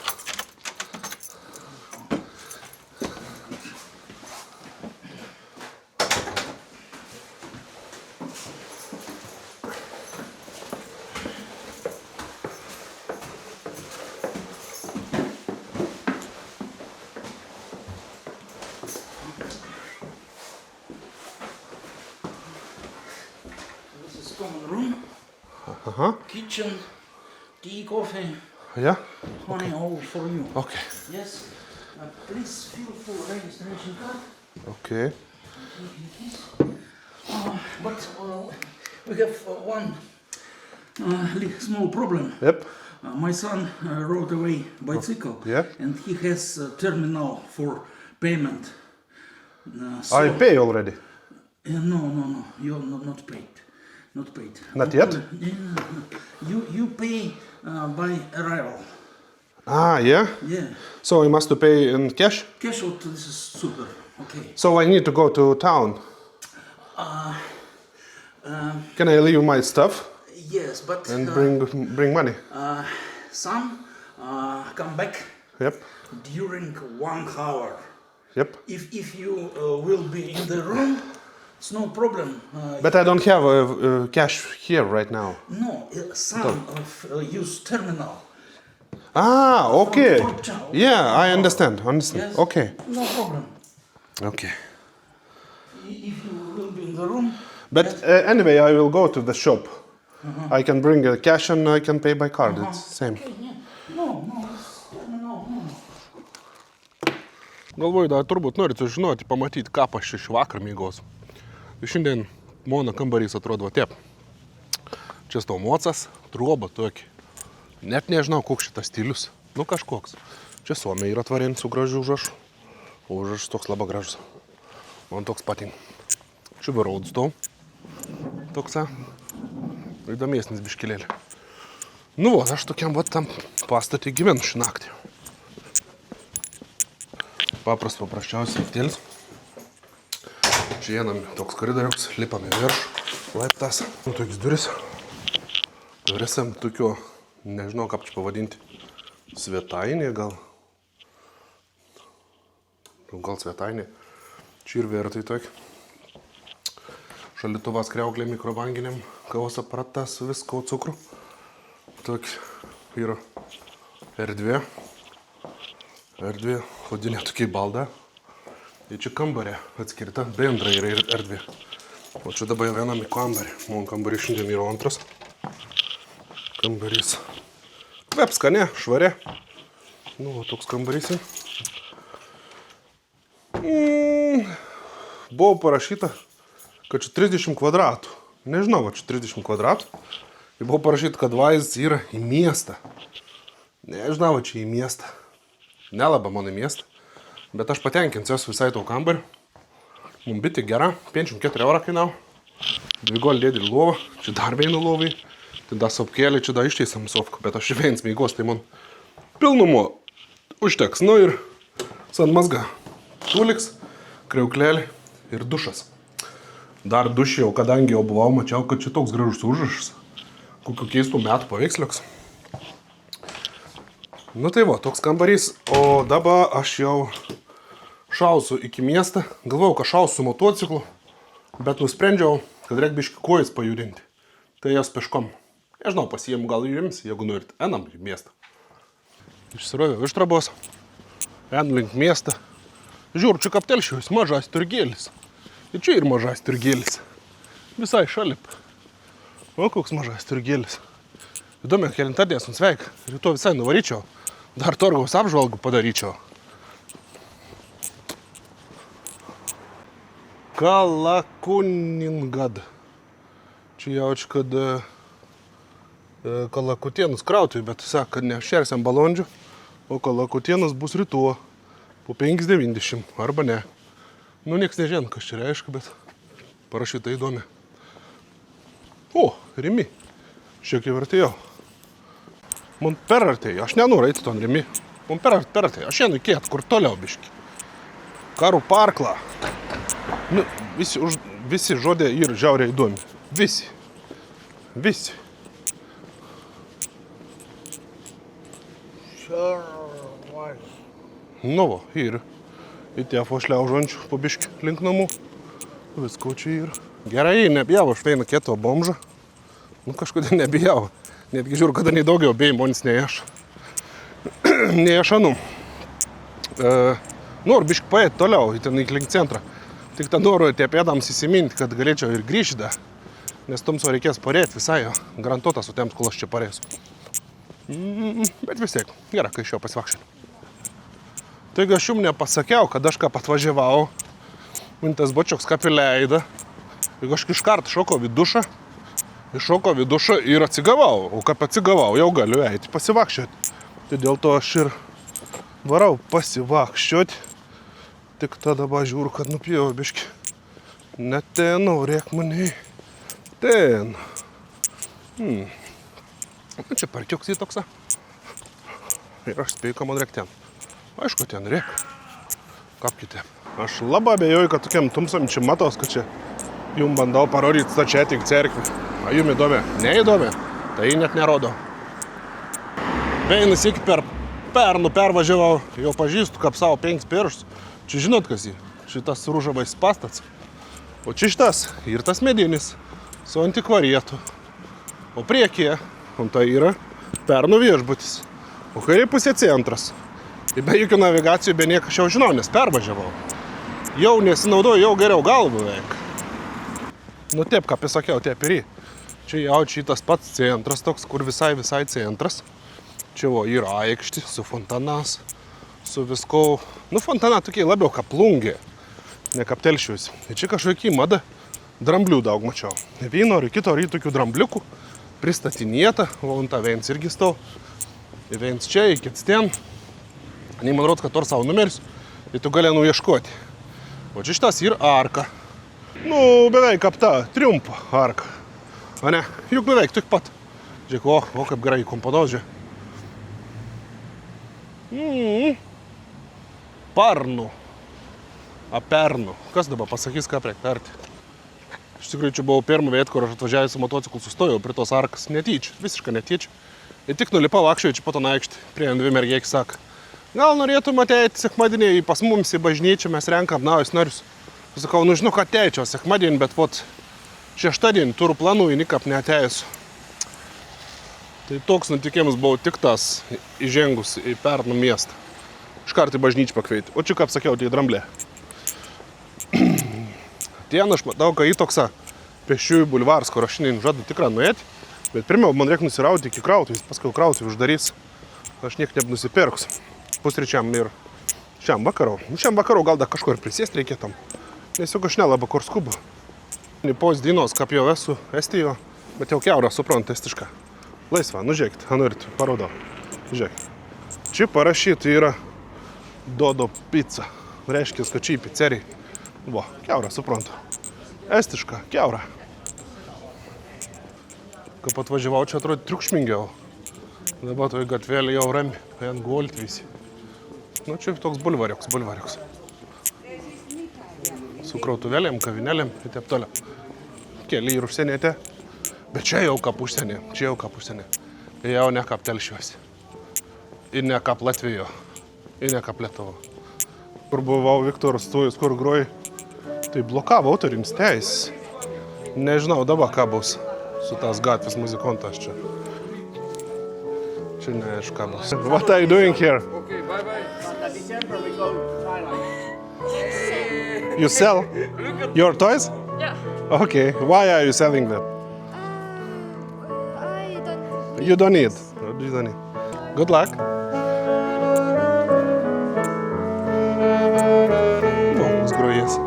Common room, kitchen, tea, coffee,
Yeah?
honey, all for you.
Okay.
Yes, please fill for registration card.
Okay.
But we have one small problem.
Yep.
My son rode away bicycle,
yeah.
and he has a terminal for payment. So,
I pay already.
No, you're not paid. Not paid.
Not yet?
You pay by arrival.
Ah, yeah?
Yeah.
So I must pay in cash?
Cash out, this is super. Okay.
So I need to go to town. Can I leave my stuff
Yes, but
and bring money?
son, come back
Yep.
during 1 hour.
Yep.
If you will be in the room, it's no problem.
But I don't have cash here right now.
No, son use terminal.
Ah, okay.
For child.
Yeah, I understand.
Yes.
Okay.
No problem.
Okay.
If you will be in the room.
But anyway, I will go to the shop. I can bring cash and I can pay by card. It's same.
Okay, yeah. No.
Galvoju, dar turbūt norit sužinoti, pamatyti, ką pas čia vakar mygos. Šiandien mano kambarys atrodo taip. Čia stau mocas, truoba tokį. Net nežinau, koks šitas stilius. Nu kažkoks. Čia Suomiai yra tvarien su gražiu užrašu. O užrašas toks labai gražus. Man toks patinka. Čia varaudus stau. Toks, įdomesnis biškilėlė. Nu, va, aš tokiam va tam pastatė gyvenu šį naktį. Paprasčiausiai tėlis. Čia einam toks koridorius, lipam į viršų, laiptas. Nu, toks duris. Durisam tokio, nežinau, kaip čia pavadinti, svetainė gal. Gal svetainė. Čirvertai tokie. Šalituvas kriauklė mikrobanginiam, kavos aparatas, visko cukrų. Tokia yra erdvė. Erdvė, hodinė tokia balda. Ir čia kambarė atskirta, bendra yra erdvė. O čia dabar vienam į kambarį. Mano kambarį šiandien yra antras. Kambarys. Kvepska, ne, švarė. Nu, toks kambarys. Buvo parašyta, kad čia 30 kvadratų. Nežinau, va čia 30 kvadratų. Ir buvo parašyta, kad vaizdas yra į miestą. Nežinau, va čia į miestą. Nelaba mano miestą. Bet aš patenkinsiuosi visai tau kambarį. Mums bitė gera, 54 eurą kainavo. Dvigol dėdį lovą, čia dar vienu lovai. Tai da sopkėlė, čia da išteisam sopką, bet aš viens mėgos, tai man pilnumo užteks. Nu ir sandmazga. Tuliks, kriauklėlė ir dušas. Dar dušė jau, kadangi jau buvau, mačiau, kad čia toks gražus užrašas. Kokių keistų metų paveiksliuks. Nu tai va, toks kambarys. O dabar aš jau Šausiu iki miestą. Galvojau, kad šausiu motociklu, bet nusprendžiau, kad reikia biškį kojas pajudinti. Tai jas peškom. Nežinau, pasiimu gal jums, jeigu norit, einam į miestą. Išsiroviau iš trabos. Einu link miestą. Žiūriu, čia kaptelšiaus, mažas turgėlis. Ir čia ir mažas turgėlis. Visai šalip. O koks mažas turgėlis. Įdomi, kelintadės sveika. Rytoj visai nuvaryčiau. Dar turgaus apžvalgų padaryčiau. Kalakuningad. Čia jaučiu, kad kalakutėnus krautui, bet sako, kad ne šersiam balandžių, o kalakutėnus bus rytuo po 5.90 arba ne. Nu, nieks nežino, kas čia reiškia, bet parašyta įdomi. O, Rimi. Šiek tiek artėjau. Man perartėjo, aš nenoriu eiti ton Rimi. Man perartėjo, aš einu kiet, kur toliau biški. Karų parklą. Nu, visi žodė yra žiauriai įdomi. Visi. Nu, va, ir. Į tie fošliaužančių po biški link namų. Visko čia yra. Gerai, nebijau, aš vieną kieto bomžą. Nu, kažkodėl nebijau. Netgi žiūriu, kada nei daugiau bei monis nei aš. Nei aš anu. Noriu biški paėti toliau, ten į link centrą. Tik tą noriu tie pėdams įsiminti, kad galėčiau ir grįžti. Nes tomso reikės parėti visai, garantuotas su tiems, kol aš čia parėsiu. Bet vis tiek, gerai, kai iš jo pasivakščiau. Taigi aš jums nepasakiau, kad aš ką atvažiavau. Man tas bočioks ką prileida. Jeigu aš iškart šokau į dušą. Iššokau į dušą ir atsigavau. O kaip atsigavau, jau galiu eiti pasivakščioti. Tai dėl to aš ir varau pasivakščioti. Tik tada žiūriu, kad nupjau biški. Ne ten, norėk mane. Ten. Nu, čia parkiuks į toksą. Ir aš spėju, kad man reik ten. Aišku, ten reik. Kapkite. Aš labai abejoju, kad tokiam tumsam čia matos, kad čia jums bandau parodyti stačiatį cerkvį. A jums įdomi? Neįdomi? Tai net nerodo. Vienas iki pernu pervažiavau, jau pažįstu, kaip savo 5 pirštus. Čia žinot, kas jį? Šitas rūžavais pastats. O čia šitas ir tas medinis su antikvarietu. O priekyje, tai yra Pernu viešbutis. O kairė pusė centras. Ir be jokių navigacijų, be nieko aš jau žinau, nes pervažiavau. Jau nesinaudoju, jau geriau galvų veik. Nu taip, kaip pasakiau, taip ir. Čia jau šitas pats centras toks, kur visai centras. Čia yra aikštė su fontanas, su visko. Nu, fontana tokie labiau kaip plungė, ne kaip telšius. Ir čia kažkokie mada dramblių daug mačiau. Vieno ir kito ir tokių drambliukų pristatinėta, o ant viens irgi stau. Ir viens čia, kits ten. Nei man rodo, kad tor savo numeris, ir tu gali nuieškoti. O čia šitas yra arka. Nu, beveik kaip ta triumfo arka. O ne, juk beveik tik pat. Žiūrėk, o kaip gerai komponuos, žiūrėk. Parnu. Pernu. Kas dabar pasakys, ką reikia tarti? Iš tikrųjų, čia buvau pirmą vietą, kur aš atvažiavęs su motociklu sustojau prie tos arkas. Netyčia, visiškai netyčia. Ir tik nulipau akščiau čia po tą aikštį. Prie dvi mergėkį sako, gal norėtum ateiti sekmadienį pas mums į bažnyčią, mes renkam naujus narius. Sakau, nu žinau, kad ateičiau sekmadienį, bet vot šeštadienį turiu planų į nikap neateisiu. Tai toks nutikimas buvo tik tas įžengus į Pernu miestą. Iškart į bažnyčią pakveiti. O čia, kaip sakiau, tai dramblė. Ten aš matau, kad įtoksa pėsčiųjų bulvaras, kur aš šiandien žadu tikrą nuėti. Bet pirmiau man reikia nusirauti iki krautuvės, paskui krautuvė uždarys. Aš niek nusipirks. Pusryčiam ir šiam vakarau. Šiam vakarau gal dar kažkur prisėsti reikėtum. Nes juk aš nelabai kur skubu. Pos dienos, kaip jau esu Estijoje, bet jau kiaurą suprantu estišką. Laisva, nu žiūrėkit, norit, parodau. Žiūrėkit. Čia parašyta yra Dodo pica. Reiškia, kad čia į pizzeriją. Va, kiaurą suprantu. Estiška, kiaurą. Kaip atvažiavau, čia atrodo triukšmingiau. Dabar toj gatvėlė jau rami, vien guolit visi. Nu, čia toks bulvariuks. Su krautuvėlėm, kavinėlėm ir taip toliau. Keli ir užsienėte. Bet čia jau kaip užsienė, Jau ne kaip telšiuosi. Ir ne kaip Latvijo, ir ne kaip Lietuvo. Kur buvau, Viktoras Stojus, kur groji, tai blokavo autorims teisės. Nežinau dabar, ką bus su tas gatvės muzikantas čia. Čia neaišku, ką bus. What are you doing here?
Okay, bye bye. December we go to Thailand.
You sell your toys?
Yeah.
Okay, why are you selling them?
I don't...
You don't need. You don't need. Good luck. Mums grojės.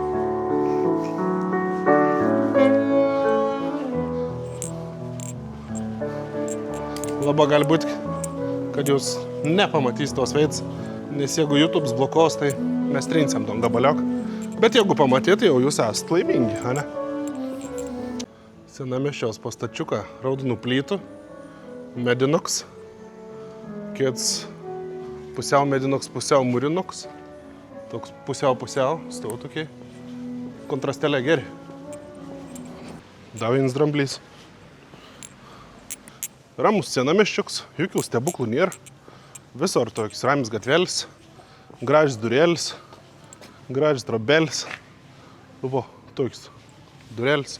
Labai gali būti, kad jūs nepamatys tos veids, nes jeigu YouTube'as blokuos, tai mes trinsim tom gabaliok. Bet jeigu pamatėte, jau jūs esate laimingi, ane? Senamiesčiaus pastačiuką, raudonų plytų, medinuks, kits pusiau medinuks, pusiau mūrinuks, toks pusiau, stau tokiai, kontrastelė geri. Davinis dramblys. Ramus senamiesčiuks, jokių stebuklų nėra, visur toks ramis gatvelis, gražis durėlis, gražis trobelis, buvo toks durėlis.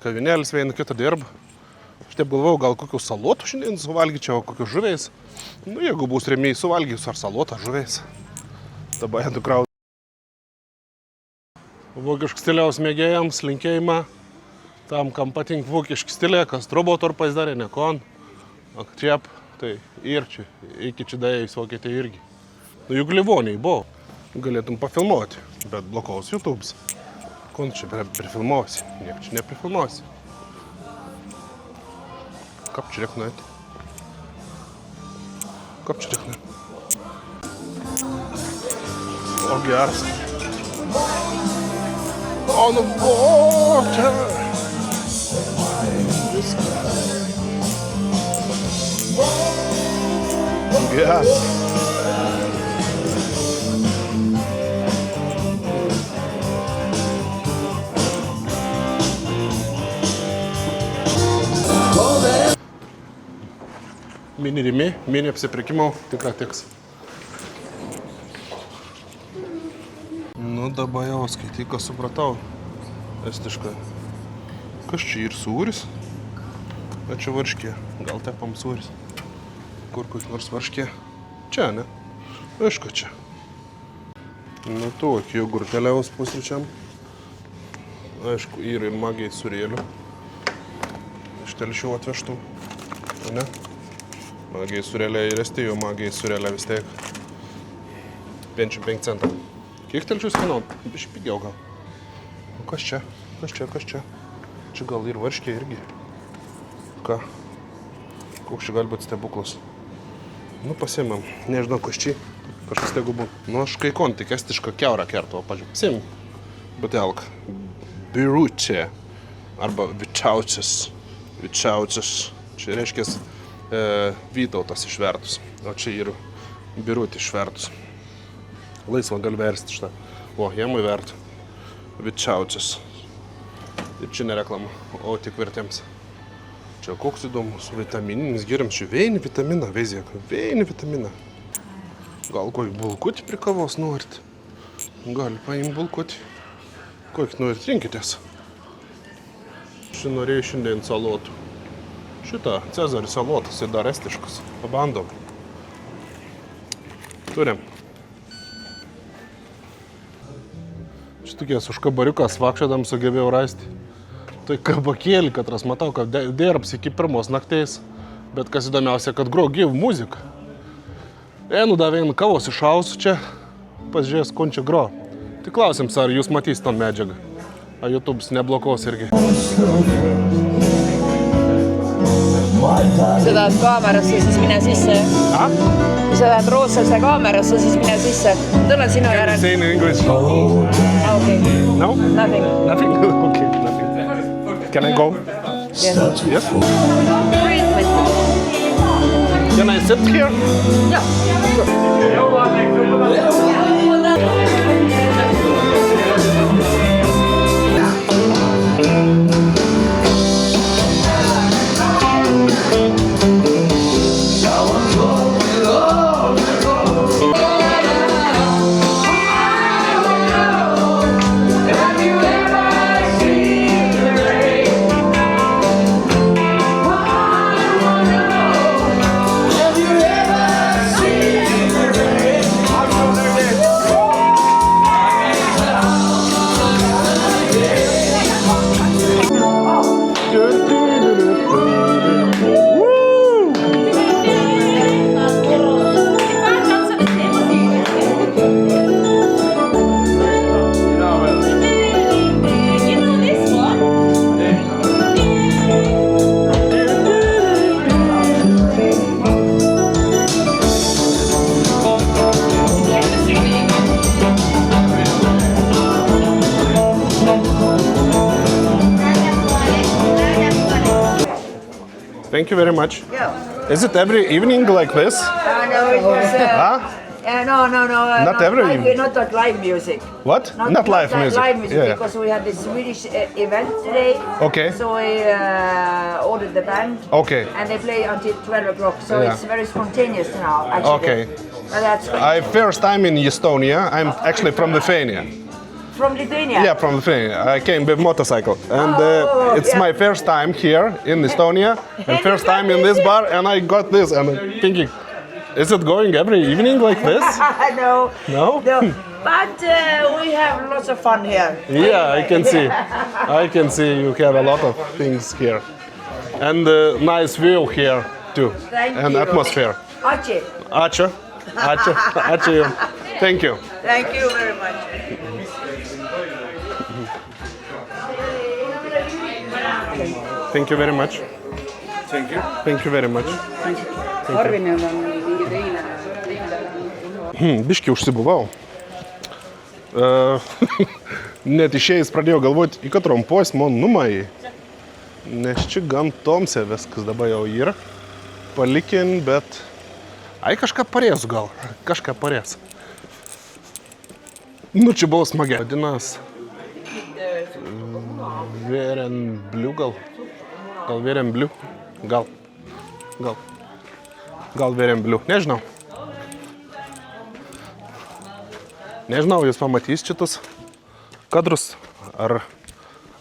Kavinėlis viena kitą dirba. Aš taip galvojau, gal kokių salotų šiandien suvalgyčiau, kokių žuviais. Nu, jeigu bus rėmiai suvalgysiu, ar salotą žuviais. Dabar jėdu kraudų. Vokiškų stiliaus mėgėjams linkėjimą. Tam, kam patink vokiškų stilė, kas robotų ar pasidarė, nekon. Akčiap, tai ir čia, iki čia dėjus Vokietija irgi. Nu, juk Livoniai buvo. Galėtum pafilmuoti, bet blokaus YouTube'as. Kon čia prifilmuosi? Niek čia neprifilmuosi. Kap čia reknuoti? Kap čia reknuoti? O geras. On the water. Geras. Mini rimi, mini apsipirkimo, tikra tiks. Nu, dabar jau skaityk, ką supratau. Estiškai. Kas čia ir sūris? A čia varškė. Gal tepam sūris. Kur koks nors varškė? Čia, ne? Aišku, čia. Nu, tokį jogurteliaus pusryčiam. Aišku, yra ir magiai sūrėlių. Iš telšių atvežtų. Ne? Magiai surėlė ir estijų, magiai surėlė vis tiek 55 centų. Kiek telčius kainau? Biškai pigiau gal. O kas čia? Kas čia? Čia gal ir varškė irgi. Ką? Koks čia gali būti stebuklas? Nu, pasiėmėm. Nežinau, kas čia. Kažkas tegu būtų. Nu, aš kai kon tik estišką kiaurą kertuvą, pažiūrėjau. Pasiėmėm butelką. Birutė. Arba Vičiaučias. Čia reiškia Vytautas išvertus, o čia yra Birutė išvertus. Laisva gali versti šitą. O, jėmui verti. Vičiaučias. Ir čia nereklama, o tik vertėms. Čia koks įdomus vitamininis geriams. Čia vėjinį vitaminą, veizėk. Vėjinį vitaminą. Gal kokį bulkutį prie kavos norit? Gali paimti bulkutį. Kokį norit, rinkitės. Aš norėjau šiandien salotų. Šitą Cezario salotas ir dar estiškas. Pabandom. Turim. Šitukės užkabariukas vakšėdam sugebėjau rasti. Tai kabakėlį, katras matau, kad dirbs iki pirmos nakteis. Bet kas įdomiausia, kad gro gyv muziką. Einu davėn kavos išausiu čia. Pasižiūrės, kon čia gro. Tai klausim, ar jūs matys tą medžiagą. A YouTube'as neblokuos irgi.
Kui sa tahad kaamerasse, siis mine sisse. Kui sa tahad rootsesse kaamerasse, siis mine sisse. Tulen sinu järel.
Say in English.
Okay.
No?
Nothing.
Nothing? Okay, nothing. Can I go?
Yes.
Yes?
Treatment.
Can I sit here? Thank you very much.
Yeah.
Is it every evening like this?
No, it was,
Huh?
no.
Not every
live,
evening.
not that live music.
What? Not live music.
Live music
Yeah.
because we had this Swedish event today.
Okay.
So we ordered the band.
Okay.
And they play until 12 o'clock. So
Yeah.
it's very spontaneous now, actually.
Okay.
But that's good.
I first time in Estonia. I'm actually from Lithuania.
From Lithuania?
Yeah, from Lithuania. I came with motorcycle, and it's
yeah.
my first time here in Estonia, and first time in this bar, and I got this, and I'm thinking, is it going every evening like this?
No.
No?
But we have lots of fun here.
Yeah, I can see. I can see you have a lot of things here, and nice view here too,
Thank
and
you.
atmosphere.
Archie,
Ačiū. Ačiū. Thank you.
thank you very much.
Thank you very much.
Thank you.
Thank you very much. Biški užsibuvau. Net išėjęs pradėjau galvoti, į katrom posmo numai. Nes čia gan tomse viskas dabar jau yra. Palikin, bet... Ai, kažką parėsiu gal. Kažką parėsiu. Nu, čia buvo smagia. Vadinas... Veren Bliu gal. Gal Veren Bliu. Gal Veren Bliu. Nežinau. Nežinau, jūs pamatys šitus kadrus. Ar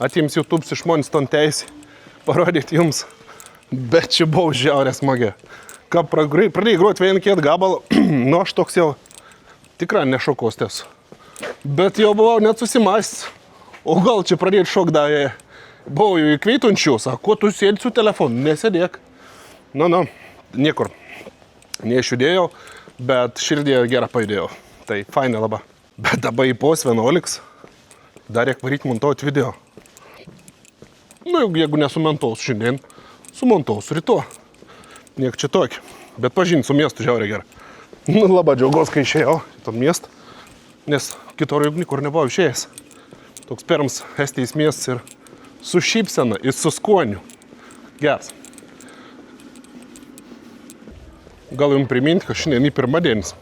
atims YouTube iš žmonės ton teisį parodyti jums. Bet čia buvo žiaurė smagia. Ką pradėjai groti vieną kietą gabalą, nu aš toks jau tikrai nešokostės. Bet jau buvau net susimąstęs. O gal čia pradėti šokdavę. Buvau jau įkveitunčių, sako, tu sėdi su telefonu, nesėdėk. Nu, niekur. Neišjudėjau, bet širdį gerą pajudėjau. Tai fainai labai. Bet dabar į pos 11 dar reikia varyti montuoti video. Nu, jeigu nesumontausiu šiandien, sumontausiu rytoj. Niek čia tokį. Bet pažinti su miestu žiauriai gerai. Nu, labai džiaugos, kai išėjau į tą miestą. Nes kitur juk niekur nebuvau išėjęs. Toks pirms Estijos miestas ir su šypsena ir su skoniu. Geras. Gal jums priminti, kad šiandien į pirmadienis.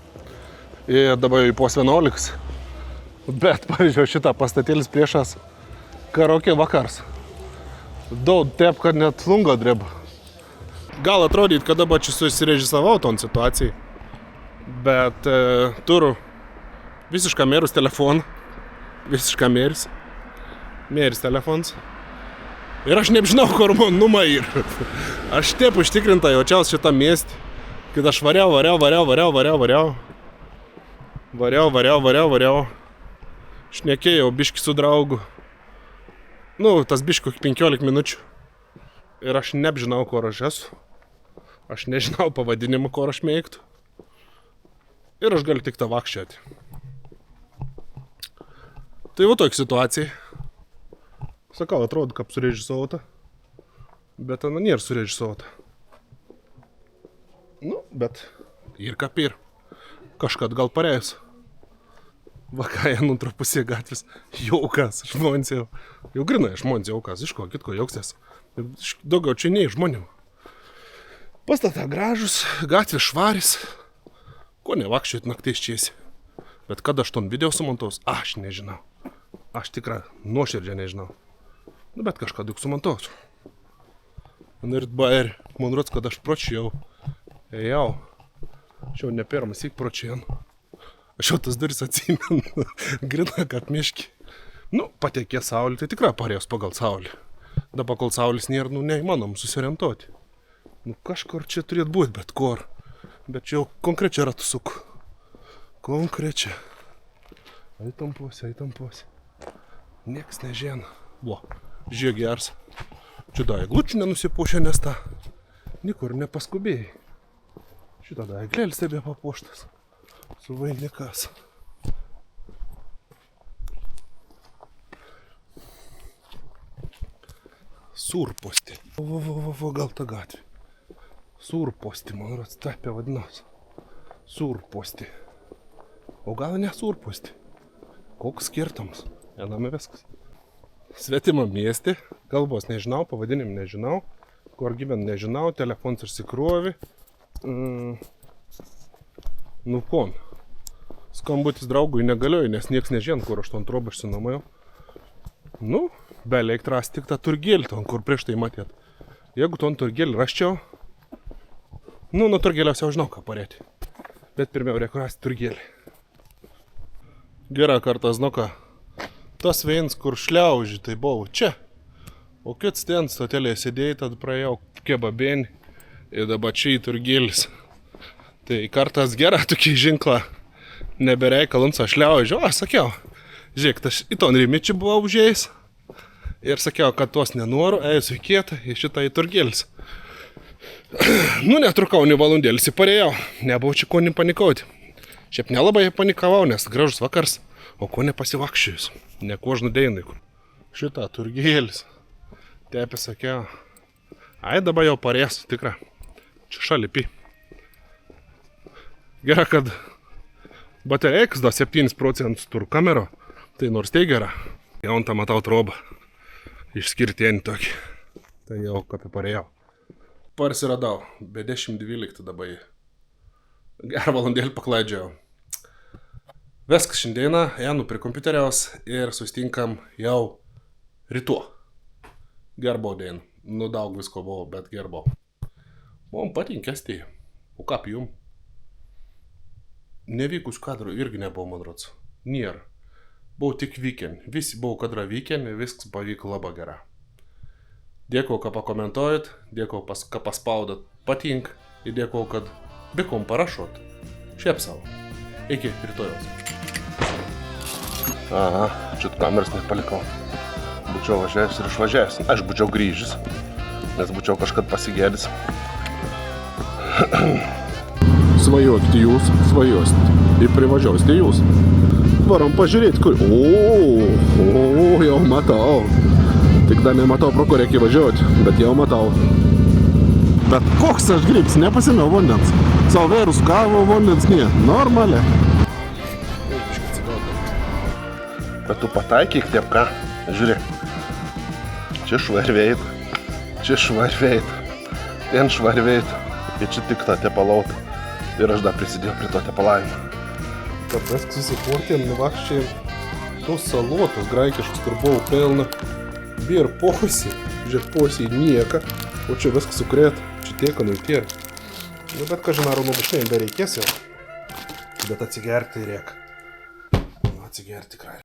Ir dabar į pos 11. Bet, pavyzdžiui, šitą pastatėlis priešas karaokė vakars. Daug taip, kad net lunga dreba. Gal atrodyt, kad dabar čia susirežisavau ton situacijai. Bet turiu visišką mėrus telefoną. Visišką mėris. Mėris telefons. Ir aš nežinau, kur man numai yra. Aš taip užtikrinta jaučiaus šitą miestį. Kad aš variau. Šnekėjau biški su draugu. Nu, tas biški 15 minučių. Ir aš nežinau, kur aš esu. Aš nežinau pavadinimą, kur aš mėgtų. Ir aš galiu tik tą vakščioti. Tai va tokia situacija. Sakau, atrodo, kaip surežisuota. Bet ana nėra surežisuota. Nu, bet ir kaip ir. Kažkad gal pareisiu. Vakaja nutra pusė gatvės. Jaukas, žmonės jau. Jau grinai žmonės jaukas. Iš ko kitko jauksės. Daugiau čia nei žmonių. Pastata gražus, gatvės švaris. Ko nevakščiot naktais čiesi. Bet kada aš ton video sumontaus, aš nežinau. Aš tikrai nuoširdžiai nežinau. Nu, bet kažką juk sumontausiu. Ir bair, man rods, kad aš pročiau. Ejau. Aš jau ne pirmas įk pročian. Aš jau tas duris atsimenu. Grina, kad miški. Nu, patekė saulė, tai tikrai parėjus pagal saulį. Dabar kol saulės nėra, nu, neįmanom susirientuoti. Nu, kažkur čia turėtų būti, bet kur. Bet čia jau konkrečiai ratu suku. Konkrečiai. Aitampuosi. Nieks nežino. Vo, žiūrėk geras. Čia da eglučių nenusipuošė, nes ta niekur nepaskubėjai. Šitą da eglėlis tebė papuoštas. Su vainikas. Surposti. Va, gal ta gatvė. Surposti, man rods, taip vadinasi. Surposti. O gal ne surposti? Koks skirtumas? Viename viskas. Svetima miestė, kalbos nežinau, pavadinim nežinau. Kur gyvenu, nežinau, telefons išsikrovė. Nu kon. Skambutis draugui negalioja, nes nieks nežino, kur aš ton trobą išsinuomojau. Nu, beveik rasti tik tą turgelį, ton, kur prieš tai matėt. Jeigu ton turgelį raščiau, nu, nuo turgeliaus jau žinau, ką parėti. Bet pirmiau reikia rasti turgelį. Gerą kartą, žinau, tas vienas, kur šliauži, tai buvo čia. O kits ten stotelėje sėdėjai, tad praėjau kebabėnį ir dabar čia į turgelis. Tai kartas gerą tokį žinklą nebereikalams aš šliaužiu. O, sakiau, žiūrėk, aš į ton rimičių buvau užėjęs ir sakiau, kad tos nenoriu, eisiu į kietą, į šitą į turgelis. Nu, netrukau, ne valandėlis įparėjau, nebuvau čia ko nepanikauti. Šiaip nelabai panikavau, nes gražus vakars, o ko nepasivakščius, ne ko žnudėjai. Šitą turgelis. Tepė sakiau, ai dabar jau parės, tikra, čia šalipi. Gera, kad baterijaikas da 7% tur kamero, tai nors tai gera. Jau tą matau trobą, išskirtienį tokį, tai jau kaip parėjau. Parsiradau, be 10:12 dabar gerą valandėlį paklaidžiau. Viskas šiandieną, einu prie kompiuteriaus ir sustinkam jau rytuo. Gerbau dieną. Nu, daug visko buvo, bet gerbau. Man patinkęs tai. O kaip jum? Nevykus kadrų irgi nebuvo, man rods. Nėra. Buvau tik vykien. Visi buvo kadra vykien ir viskas pavyko labai gera. Dėkau, kad pakomentuojat, dėkau, kad paspaudot patink ir dėkau, kad bikom parašot. Šiaip savo. Iki rytojaus. Aha, čia kameras nepalikau. Būčiau važiavęs ir išvažiavęs. Aš būčiau grįžęs, nes būčiau kažkad pasigėdęs. Svajokite jūs, svajosit. Ir privažiuosite jūs. Varom pažiūrėti, kur... O, jau matau. Tik dar nematau, pro kur reikia važiuoti, bet jau matau. Bet koks aš grybs, nepasimėjau vandens. Savo vėrus kavo vandens, nie, normaliai. Bet tu pataikyk taip, ką? Žiūrėk. Čia švarveit, ten švarveit, ir čia tik tą tepalaut. Ir aš dar prisidėjau prie to tepalavimo. Tad viskas susiportėm, nuvakščiai tos salotos graikiškus, kur buvo pelna. Bija ir pohusi, žiūrėk, pohusi nieka, o čia viskas sukrėt, čia tieka, nu tiek. Nu, bet kažin ar nubušnėjim dar reikės jau. Bet atsigerti tai reikia. Nu, atsigerti tikrai.